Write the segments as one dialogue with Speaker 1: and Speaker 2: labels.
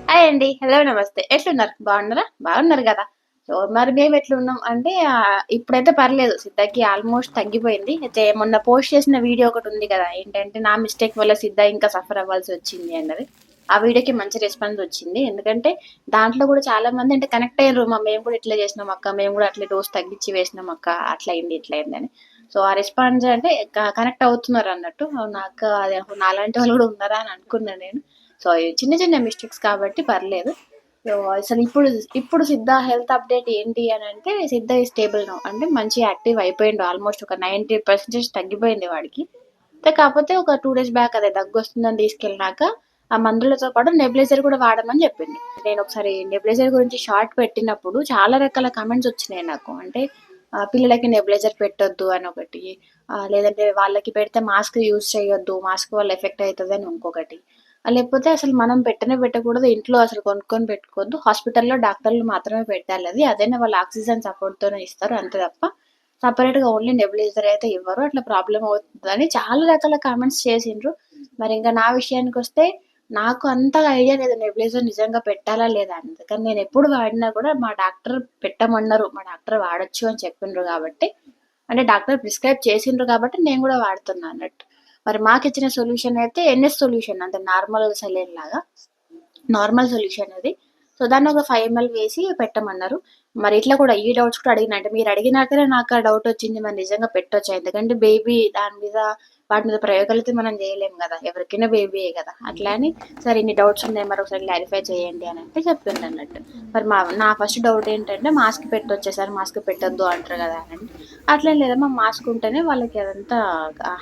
Speaker 1: Hi అండి, hello, నమస్తే. ఎట్లున్నారు? బాగున్నారు కదా? సో మరి మేము ఎట్లున్నాం అంటే ఇప్పుడైతే పర్లేదు. సిద్ధకి ఆల్మోస్ట్ తగ్గిపోయింది. అయితే మొన్న పోస్ట్ చేసిన వీడియో ఒకటి ఉంది కదా, ఏంటంటే నా మిస్టేక్ వల్ల సిద్ధ ఇంకా సఫర్ అవ్వాల్సి వచ్చింది అన్నది. ఆ వీడియోకి మంచి రెస్పాన్స్ వచ్చింది. ఎందుకంటే దాంట్లో కూడా చాలా మంది అంటే కనెక్ట్ అయ్యారు. మేము కూడా ఇట్లా చేసినాం అక్క, మేము కూడా అట్లా డోస్ తగ్గించి వేసినాం అక్క, అట్లా అయింది ఇట్లా అయింది అని. సో ఆ రెస్పాన్స్ అంటే కనెక్ట్ అవుతున్నారు అన్నట్టు. నాకు అది నాలాంటి వాళ్ళు కూడా ఉన్నారా అని అనుకున్నాను నేను. సో చిన్న చిన్న మిస్టేక్స్ కాబట్టి పర్లేదు. సో అసలు ఇప్పుడు సిద్ధ హెల్త్ అప్డేట్ ఏంటి అని అంటే, సిద్ధ ఈ స్టేబుల్ నో అంటే మంచి యాక్టివ్ అయిపోయిండు. ఆల్మోస్ట్ ఒక 90% తగ్గిపోయింది వాడికి. కాకపోతే ఒక 2 days బ్యాక్ అదే దగ్గు వస్తుందని తీసుకెళ్ళినాక ఆ మందులతో పాటు నెబులైజర్ కూడా వాడమని చెప్పిండు. నేను ఒకసారి నెబులైజర్ గురించి షార్ట్ పెట్టినప్పుడు చాలా రకాల కామెంట్స్ వచ్చినాయి నాకు. అంటే పిల్లలకి నెబులైజర్ పెట్టొద్దు అని ఒకటి, లేదంటే వాళ్ళకి పెడితే మాస్క్ యూజ్ చేయొద్దు, మాస్క్ వల్ల ఎఫెక్ట్ అవుతుంది అని ఇంకొకటి, లేకపోతే అసలు మనం పెట్టకూడదు, ఇంట్లో అసలు కొనుక్కొని పెట్టుకోవద్దు, హాస్పిటల్లో డాక్టర్లు మాత్రమే పెట్టాలి, అది అదైనా వాళ్ళు ఆక్సిజన్ సపోర్ట్తోనే ఇస్తారు అంతే తప్ప సపరేట్గా ఓన్లీ నెబులైజర్ అయితే ఇవ్వరు, అట్లా ప్రాబ్లం అవుతుందని చాలా రకాల కామెంట్స్ చేసిండ్రు. మరి ఇంకా నా విషయానికి వస్తే నాకు అంతగా ఐడియా లేదు నెబులైజర్ నిజంగా పెట్టాలా లేదా అని. కానీ నేను ఎప్పుడు వాడినా కూడా మా డాక్టర్ పెట్టమన్నారు, మా డాక్టర్ వాడచ్చు అని చెప్పిండ్రు కాబట్టి, అంటే డాక్టర్ ప్రిస్క్రైబ్ చేసిండ్రు కాబట్టి నేను కూడా వాడుతున్నా అన్నట్టు. మరి మాకు ఇచ్చిన సొల్యూషన్ అయితే ఎన్ఎస్ సొల్యూషన్, అంటే నార్మల్ సెలైన్ లాగా నార్మల్ సొల్యూషన్ అది. సో దాన్ని ఒక 5 ml వేసి పెట్టమన్నారు. మరి ఇట్లా కూడా ఈ డౌట్స్ కూడా అడిగిన, అంటే మీరు అడిగినాకనే నాకు ఆ డౌట్ వచ్చింది, మరి నిజంగా పెట్టొచ్చా, ఎందుకంటే బేబీ దాని మీద వాటి మీద ప్రయోగాలు అయితే మనం చేయలేము కదా, ఎవరికైనా బేబీయే కదా. అట్లా అని సరే ఇన్ని డౌట్స్ ఉన్నాయి, మరి ఒకసారి క్లారిఫై చేయండి అని అంటే చెప్పిండు అన్నట్టు. మరి నా ఫస్ట్ డౌట్ ఏంటంటే మాస్క్ పెట్టొచ్చేసారి మాస్క్ పెట్టొద్దు అంటారు కదా అని. అట్లేం లేదమ్మా, మాస్క్ ఉంటేనే వాళ్ళకి అదంతా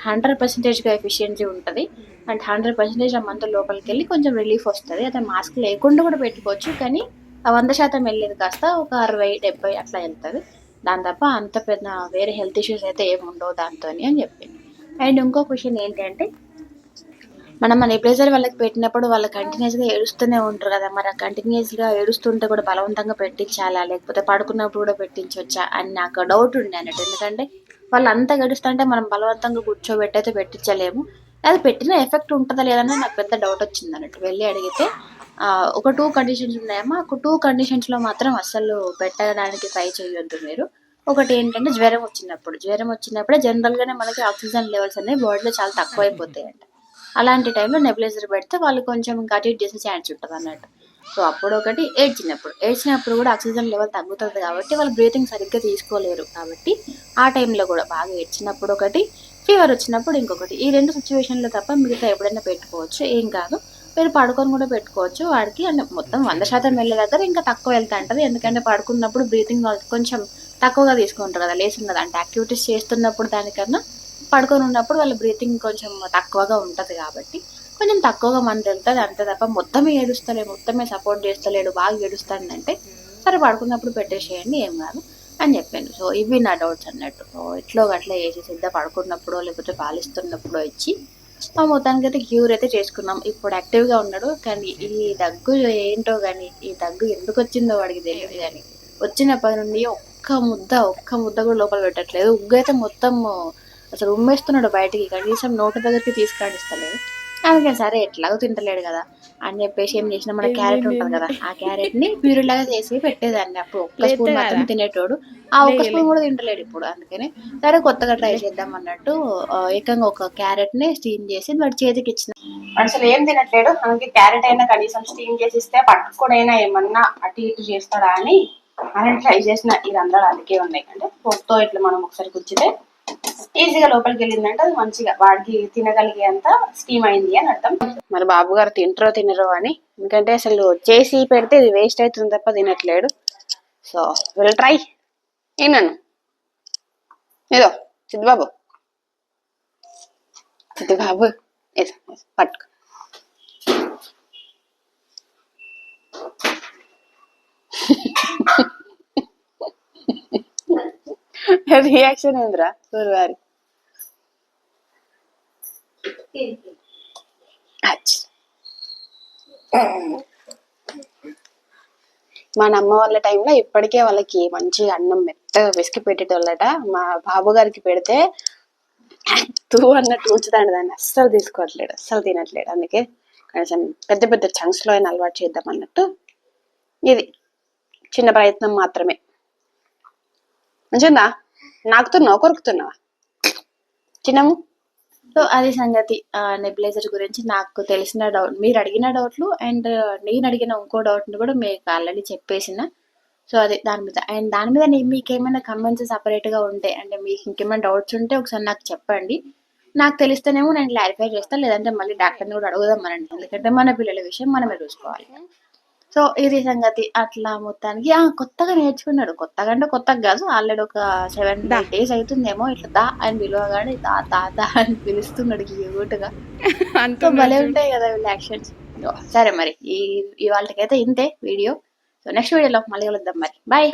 Speaker 1: 100%గా ఎఫిషియన్సీ ఉంటుంది, అంటే 100% ఆ మంత్ లోపలికి వెళ్ళి కొంచెం రిలీఫ్ వస్తుంది. అదే మాస్క్ లేకుండా కూడా పెట్టుకోవచ్చు, కానీ ఆ 100% వెళ్ళేది కాస్త ఒక 60-70 అట్లా వెళ్తుంది. దాని తప్ప అంత పెద్ద వేరే హెల్త్ ఇష్యూస్ అయితే ఏమి ఉండవు దాంతో అని చెప్పింది. అండ్ ఇంకో క్వశ్చన్ ఏంటంటే, మనం నెబులైజర్ వాళ్ళకి పెట్టినప్పుడు వాళ్ళు కంటిన్యూస్గా ఏడుస్తూనే ఉంటారు కదా, మరి కంటిన్యూస్గా ఏడుస్తుంటే కూడా బలవంతంగా పెట్టించాలా, లేకపోతే పడుకున్నప్పుడు కూడా పెట్టించవచ్చా అని నాకు డౌట్ ఉండే అన్నట్టు. ఎందుకంటే వాళ్ళు అంతా గడుస్తుంటే మనం బలవంతంగా కూర్చోబెట్టి అయితే పెట్టించలేము, అది పెట్టిన ఎఫెక్ట్ ఉంటుందా లేదని నాకు పెద్ద డౌట్ వచ్చింది అన్నట్టు. వెళ్ళి అడిగితే ఒక 2 కండిషన్స్ ఉన్నాయమ్మా, ఒక 2 కండిషన్స్లో మాత్రం అస్సలు పెట్టడానికి ట్రై చేయొద్దు మీరు. ఒకటి ఏంటంటే జ్వరం వచ్చినప్పుడే జనరల్గానే మనకి ఆక్సిజన్ లెవెల్స్ అనేవి బాడీలో చాలా తక్కువ అయిపోతాయంట. అలాంటి టైంలో నెబులైజర్ పెడితే వాళ్ళు కొంచెం ఇంకా అటు ఇటు చేసే ఛాన్స్ ఉంటుంది అన్నట్టు. సో అప్పుడు ఒకటి, ఏడ్చినప్పుడు కూడా ఆక్సిజన్ లెవెల్ తగ్గుతుంది కాబట్టి వాళ్ళు బ్రీతింగ్ సరిగ్గా తీసుకోలేరు కాబట్టి ఆ టైంలో కూడా బాగా ఏడ్చినప్పుడు ఒకటి, ఫీవర్ వచ్చినప్పుడు ఇంకొకటి, ఈ 2 సిచ్యువేషన్లో తప్ప మిగతా ఎప్పుడైనా పెట్టుకోవచ్చు, ఏం కాదు. మీరు పడుకొని కూడా పెట్టుకోవచ్చు వాడికి, అంటే మొత్తం 100% వెళ్ళే దగ్గర ఇంకా తక్కువ వెళ్తా ఉంటుంది. ఎందుకంటే పడుకున్నప్పుడు బ్రీతింగ్ కొంచెం తక్కువగా తీసుకుంటారు కదా, లేస్తున్నది అంటే యాక్టివిటీస్ చేస్తున్నప్పుడు దానికన్నా పడుకొని ఉన్నప్పుడు వాళ్ళ బ్రీతింగ్ కొంచెం తక్కువగా ఉంటుంది కాబట్టి కొంచెం తక్కువగా మంది వెళ్తుంది అంతే తప్ప మొత్తమే ఏడుస్తలేడు, మొత్తమే సపోర్ట్ చేస్తలేడు, బాగా ఏడుస్తాడంటే సరే పడుకున్నప్పుడు పెట్టేసేయండి, ఏం కాదు అని చెప్పాను. సో ఇవి నా డౌట్స్ అన్నట్టు. సో ఇట్లో అట్లా వేసి సిద్ధ పడుకున్నప్పుడు లేకపోతే పాలిస్తున్నప్పుడు ఇచ్చి మొత్తానికి అయితే క్యూర్ అయితే చేసుకున్నాం. ఇప్పుడు యాక్టివ్గా ఉన్నాడు. కానీ ఈ దగ్గు ఏంటో కానీ, ఈ దగ్గు ఎందుకు వచ్చిందో వాడికి తెలియదు. కానీ వచ్చినప్పటి నుండి ఒక్క ముద్ద కూడా లోపల పెట్టట్లేదు. ఉగ్గు అయితే మొత్తం అసలు ఉమ్మేస్తున్నాడు బయటికి, కనీసం నోటి దగ్గరికి తీసుకురానిస్తలేదు. అందుకని సరే ఎట్లాగో తింటలేడు కదా అని చెప్పేసి ఏం చేసిన, మన క్యారెట్ ఉంటుంది కదా, ఆ క్యారెట్ ని ప్యూరీ లాగా చేసి పెట్టేదాన్ని. అప్పుడు ఒక్క స్పూన్ మాత్రం తినేటోడు, ఆ ఒక్క స్పూన్ కూడా తింటలేడు ఇప్పుడు. అందుకని సరే కొత్తగా ట్రై చేద్దాం అన్నట్టు ఏకంగా ఒక క్యారెట్ ని స్టీమ్ చేసి వాడి చేతికి ఇచ్చిన. అసలు ఏం తినట్లేడు, మనకి క్యారెట్ అయినా కనీసం స్టీమ్ చేసి ఇస్తే పట్టుకోడైనా ఏమన్నా అటు ఇటు చేస్తాడా అని ట్రై చేసిన. ఈ రంధ్రాలు అందుకే ఉన్నాయి, అంటే పొట్టుతో ఇట్లా మనం ఒకసారి కూర్చుంటే ఈజీగా లోపలికి వెళ్ళిందంటే అది మంచిగా వాడికి తినగలిగే అంత స్టీమ్ అయింది అని అర్థం. మరి బాబు గారు తినరో అని, ఎందుకంటే అసలు చేసి పెడితే ఇది వేస్ట్ అవుతుంది తప్ప తినట్లేడు. So will try. ఏనను ఏదో సిద్ధబాబు పట్టుకో. రియాక్షన్ ఏంద్రా గురువారి? మన అమ్మ వాళ్ళ టైంలో ఇప్పటికే వాళ్ళకి మంచి అన్నం మెత్తగా విసికి పెట్టేటోళ్ళట. మా బాబు గారికి పెడితే తూ అన్నట్టు ఉంచుతాడు, దాన్ని అస్సలు తీసుకోవట్లేడు, అస్సలు తినట్లేడు. అందుకే కనీసం పెద్ద పెద్ద చంక్స్ లో అయినా అలవాటు చేద్దాం అన్నట్టు ఇది చిన్న ప్రయత్నం మాత్రమే. మంచిగా నాకుతున్నావా కొరుకుతున్నావా చిన్నము? సో అది సంగతి నెబులైజర్ గురించి నాకు తెలిసిన డౌట్, మీరు అడిగిన డౌట్లు అండ్ నేను అడిగిన ఇంకో డౌట్ని కూడా మీకు ఆల్రెడీ చెప్పేసిన. సో అది దాని మీద, అండ్ దాని మీద మీకు ఏమైనా కమెంట్స్ సపరేట్గా ఉంటే, అంటే మీకు ఇంకేమైనా డౌట్స్ ఉంటే ఒకసారి నాకు చెప్పండి. నాకు తెలిస్తేనేమో నేను క్లారిఫై చేస్తాను, లేదంటే మళ్ళీ డాక్టర్ని కూడా అడుగుదాం అనండి, ఎందుకంటే మన పిల్లల విషయం మనమే చూసుకోవాలి. సో ఇది సంగతి. అట్లా మొత్తానికి కొత్తగా నేర్చుకున్నాడు, కొత్తగా అంటే కొత్తగా కాదు, ఆల్రెడీ ఒక 7-8 days అవుతుందేమో ఇట్లా దా అని పిలవగానే దా దా దా అని పిలుస్తున్నాడు క్యూట్గా. సో భలే ఉంటాయి కదా వీళ్ళ యాక్షన్స్. సరే మరి ఇవాళకైతే ఇంతే వీడియో. సో నెక్స్ట్ వీడియోలో మళ్ళీ కలుద్దాం మరి. బాయ్.